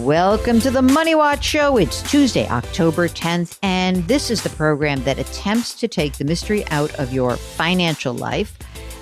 Welcome to the Money Watch Show. It's Tuesday, October 10th, and this is the program that attempts to take the mystery out of your financial life.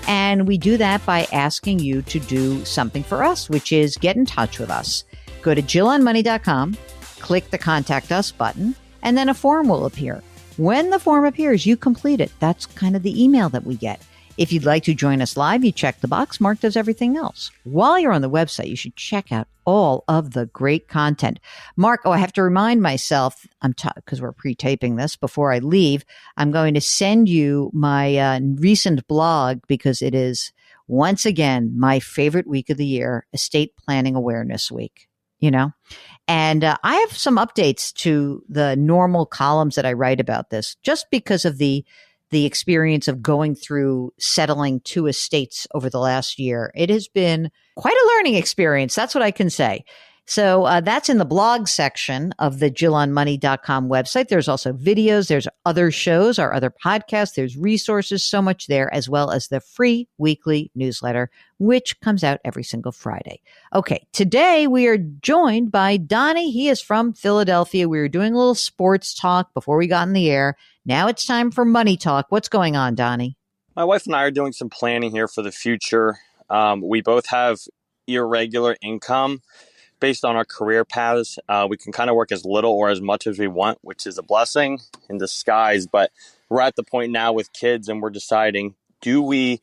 And we do that by asking you to do something for us, which is get in touch with us. Go to JillOnMoney.com, click the Contact Us button, and then a form will appear. When the form appears, you complete it. That's kind of the email that we get. If you'd like to join us live, you check the box. Mark does everything else. While you're on the website, you should check out all of the great content. Mark, I have to remind myself, because we're pre-taping this before I leave, I'm going to send you my recent blog because it is, once again, my favorite week of the year, Estate Planning Awareness Week. And I have some updates to the normal columns that I write about this, just because of the experience of going through settling 2 estates over the last year. It has been quite a learning experience. That's what I can say. So that's in the blog section of the JillOnMoney.com website. There's also videos. There's other shows, our other podcasts. There's resources, so much there, as well as the free weekly newsletter, which comes out every single Friday. Okay, today we are joined by Donnie. He is from Philadelphia. We were doing a little sports talk before we got in the air. Now it's time for money talk. What's going on, Donnie? My wife and I are doing some planning here for the future. We both have irregular income. Based on our career paths, we can kind of work as little or as much as we want, which is a blessing in disguise. But we're at the point now with kids and we're deciding, do we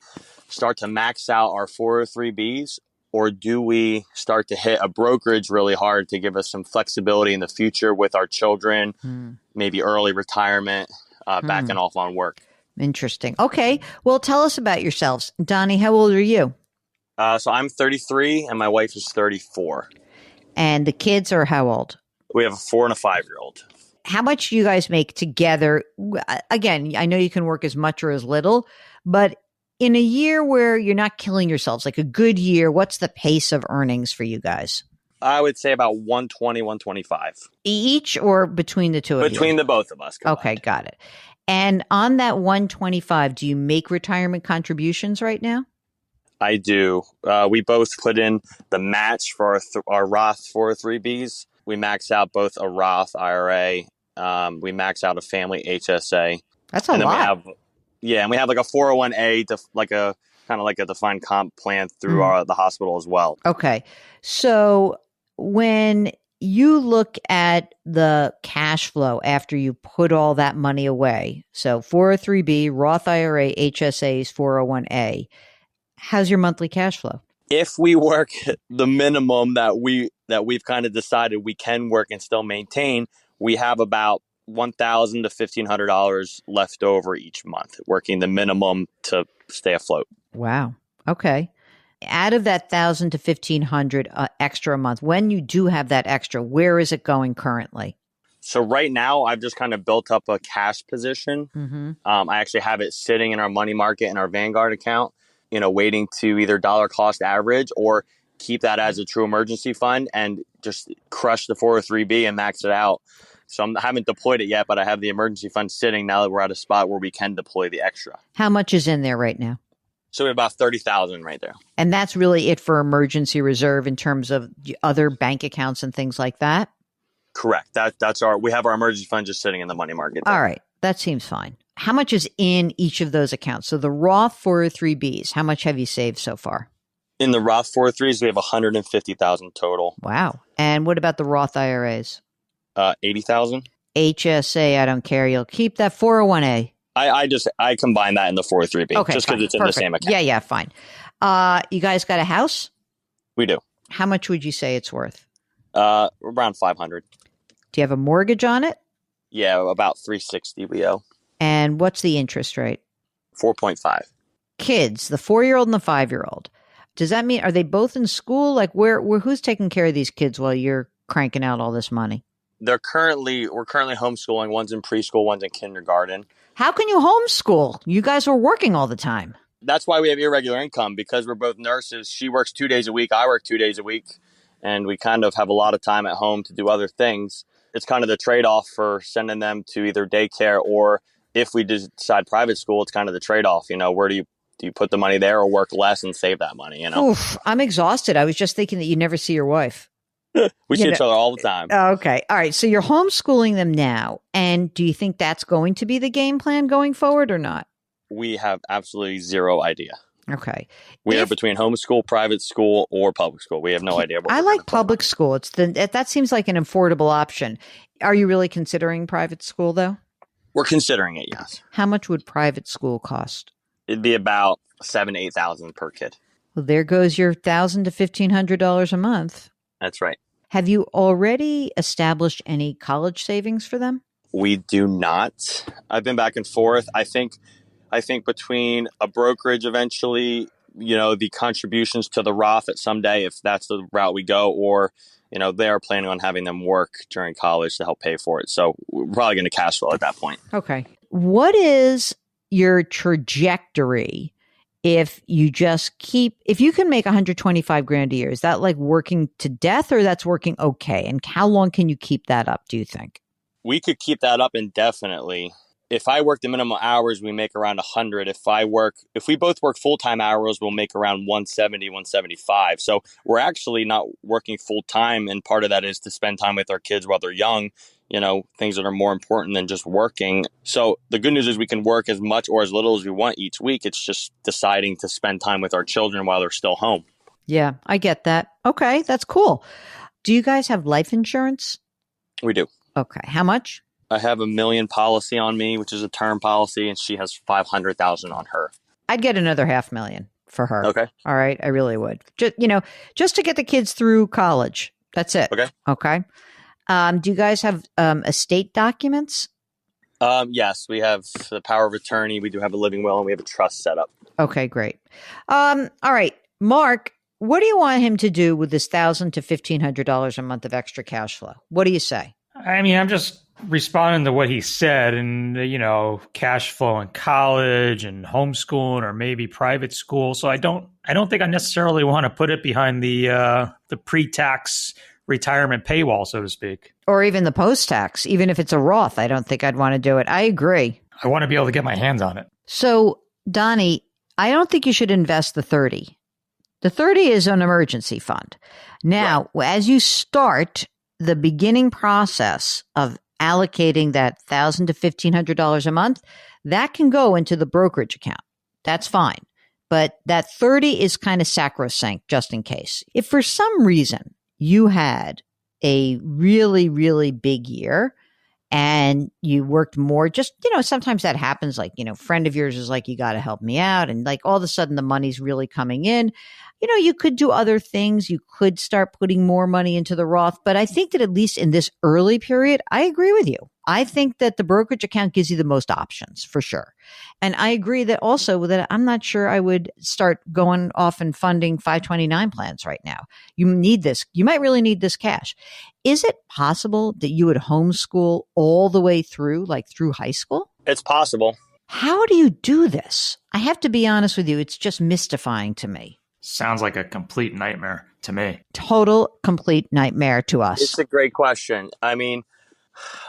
start to max out our 403Bs or do we start to hit a brokerage really hard to give us some flexibility in the future with our children, maybe early retirement, backing off on work? Interesting. Okay. Well, tell us about yourselves. Donnie, how old are you? So I'm 33 and my wife is 34. And the kids are how old? We have a 4 and a 5-year-old. How much do you guys make together? Again, I know you can work as much or as little, but in a year where you're not killing yourselves, like a good year, what's the pace of earnings for you guys? I would say about 120, 125. Each or between the two of you? Between the both of us. Combined. Okay, got it. And on that 125, do you make retirement contributions right now? I do. We both put in the match for our Roth 403Bs. We max out both a Roth IRA. We max out a family HSA. That's a lot. And we have like a 401A, kind of like a defined comp plan through the hospital as well. Okay. So when you look at the cash flow after you put all that money away, so 403B, Roth IRA, HSAs, 401A, how's your monthly cash flow? If we work the minimum that we've kind of decided we can work and still maintain, we have about $1,000 to $1,500 left over each month, working the minimum to stay afloat. Wow. Okay. Out of that $1,000 to $1,500 extra a month, when you do have that extra, where is it going currently? So right now, I've just kind of built up a cash position. I actually have it sitting in our money market in our Vanguard account, waiting to either dollar cost average or keep that as a true emergency fund and just crush the 403B and max it out. So I haven't deployed it yet, but I have the emergency fund sitting now that we're at a spot where we can deploy the extra. How much is in there right now? So we have about $30,000 right there. And that's really it for emergency reserve in terms of other bank accounts and things like that? Correct. We have our emergency fund just sitting in the money market there. All right. That seems fine. How much is in each of those accounts? So the Roth 403Bs, how much have you saved so far? In the Roth 403s, we have $150,000 total. Wow. And what about the Roth IRAs? $80,000. HSA, I don't care. You'll keep that 401A. I combine that in the 403B. Okay, just because it's in the same account. Yeah, fine. You guys got a house? We do. How much would you say it's worth? Around $500. Do you have a mortgage on it? Yeah, about $360 we owe. And what's the interest rate? 4.5. Kids, the 4-year-old and the 5-year-old. Does that mean, are they both in school? Like who's taking care of these kids while you're cranking out all this money? We're currently homeschooling. One's in preschool, one's in kindergarten. How can you homeschool? You guys are working all the time. That's why we have irregular income, because we're both nurses. She works 2 days a week. I work 2 days a week. And we kind of have a lot of time at home to do other things. It's kind of the trade-off for sending them to either daycare or if we decide private school, it's kind of the trade-off. Where do you put the money there or work less and save that money? Oof, I'm exhausted. I was just thinking that you never see your wife. We see each other all the time. Okay. All right. So you're homeschooling them now. And do you think that's going to be the game plan going forward or not? We have absolutely zero idea. Okay. We are between homeschool, private school, or public school. We have no idea. I like public school. That seems like an affordable option. Are you really considering private school though? We're considering it, yes. How much would private school cost? It'd be about $7,000 to $8,000 per kid. Well, there goes your $1,000 to $1,500 a month. That's right. Have you already established any college savings for them? We do not. I've been back and forth. I think between a brokerage eventually, the contributions to the Roth at someday, if that's the route we go, or, they are planning on having them work during college to help pay for it. So we're probably going to cash flow at that point. Okay. What is your trajectory if you can make 125 grand a year? Is that like working to death or that's working okay? And how long can you keep that up, do you think? We could keep that up indefinitely. If I work the minimum hours, we make around 100. If we both work full-time hours, we'll make around 170, 175. So we're actually not working full-time. And part of that is to spend time with our kids while they're young, things that are more important than just working. So the good news is we can work as much or as little as we want each week. It's just deciding to spend time with our children while they're still home. Yeah, I get that. Okay, that's cool. Do you guys have life insurance? We do. Okay. How much? I have $1 million policy on me, which is a term policy, and she has 500,000 on her. I'd get another $500,000 for her. Okay. All right. I really would. Just to get the kids through college. That's it. Okay. Okay. Do you guys have estate documents? Yes, we have the power of attorney. We do have a living will, and we have a trust set up. Okay, great. All right, Mark, what do you want him to do with this $1,000 to $1,500 a month of extra cash flow? What do you say? I mean, I'm just responding to what he said, and cash flow in college and homeschooling or maybe private school. So I don't think I necessarily want to put it behind the pre-tax retirement paywall, so to speak, or even the post-tax. Even if it's a Roth, I don't think I'd want to do it. I agree. I want to be able to get my hands on it. So, Donnie, I don't think you should invest the 30. The 30 is an emergency fund. Now, right, as you start the beginning process of allocating that $1,000 to $1,500 a month, that can go into the brokerage account. That's fine. But that 30 is kind of sacrosanct just in case. If for some reason you had a really, really big year and you worked more, just, sometimes that happens. Like, friend of yours is like, you got to help me out. And like all of a sudden the money's really coming in. You could do other things. You could start putting more money into the Roth. But I think that at least in this early period, I agree with you. I think that the brokerage account gives you the most options for sure. And I agree that also that I'm not sure I would start going off and funding 529 plans right now. You need this. You might really need this cash. Is it possible that you would homeschool all the way through, like through high school? It's possible. How do you do this? I have to be honest with you. It's just mystifying to me. Sounds like a complete nightmare to me. Total, complete nightmare to us. It's a great question. I mean,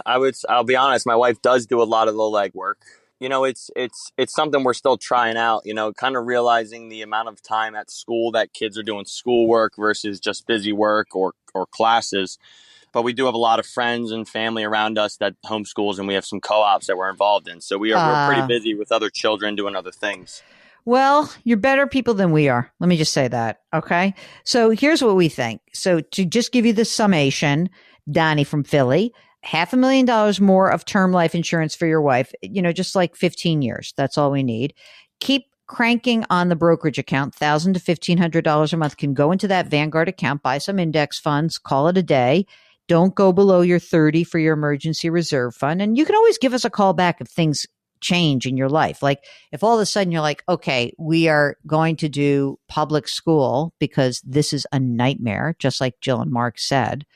I'll be honest, my wife does do a lot of the legwork. It's something we're still trying out, kind of realizing the amount of time at school that kids are doing schoolwork versus just busy work or classes. But we do have a lot of friends and family around us that homeschools, and we have some co-ops that we're involved in. So we're pretty busy with other children doing other things. Well, you're better people than we are. Let me just say that. Okay. So here's what we think. So to just give you the summation, Donnie from Philly, $500,000 more of term life insurance for your wife, just like 15 years. That's all we need. Keep cranking on the brokerage account. $1,000 to $1,500 a month can go into that Vanguard account, buy some index funds, call it a day. Don't go below your 30 for your emergency reserve fund. And you can always give us a call back if things change in your life. Like if all of a sudden you're like, okay, we are going to do public school because this is a nightmare, just like Jill and Mark said,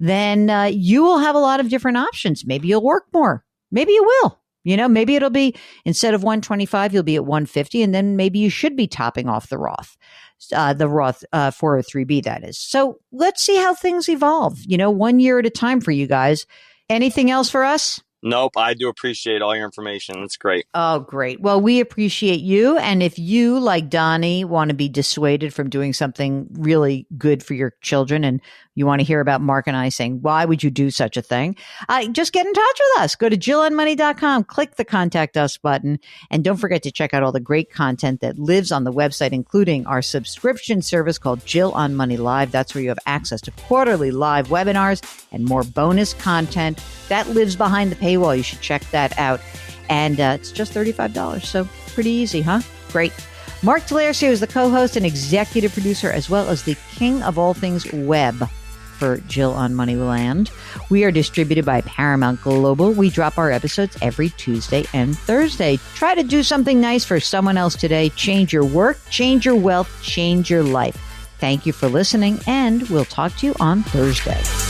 then you will have a lot of different options. Maybe you'll work more. Maybe you will. Maybe it'll be instead of 125, you'll be at 150. And then maybe you should be topping off the Roth 403B, that is. So let's see how things evolve, 1 year at a time for you guys. Anything else for us? Nope, I do appreciate all your information. That's great. Oh, great. Well, we appreciate you. And if you, like Donnie, want to be dissuaded from doing something really good for your children and you want to hear about Mark and I saying, why would you do such a thing? Just get in touch with us. Go to JillOnMoney.com, click the contact us button, and don't forget to check out all the great content that lives on the website, including our subscription service called Jill on Money Live. That's where you have access to quarterly live webinars and more bonus content that lives behind the paywall. You should check that out. And it's just $35. So pretty easy, huh? Great. Mark Delarcio is the co-host and executive producer, as well as the king of all things web for Jill on Moneyland. We are distributed by Paramount Global. We drop our episodes every Tuesday and Thursday. Try to do something nice for someone else today. Change your work, change your wealth, change your life. Thank you for listening, and we'll talk to you on Thursday.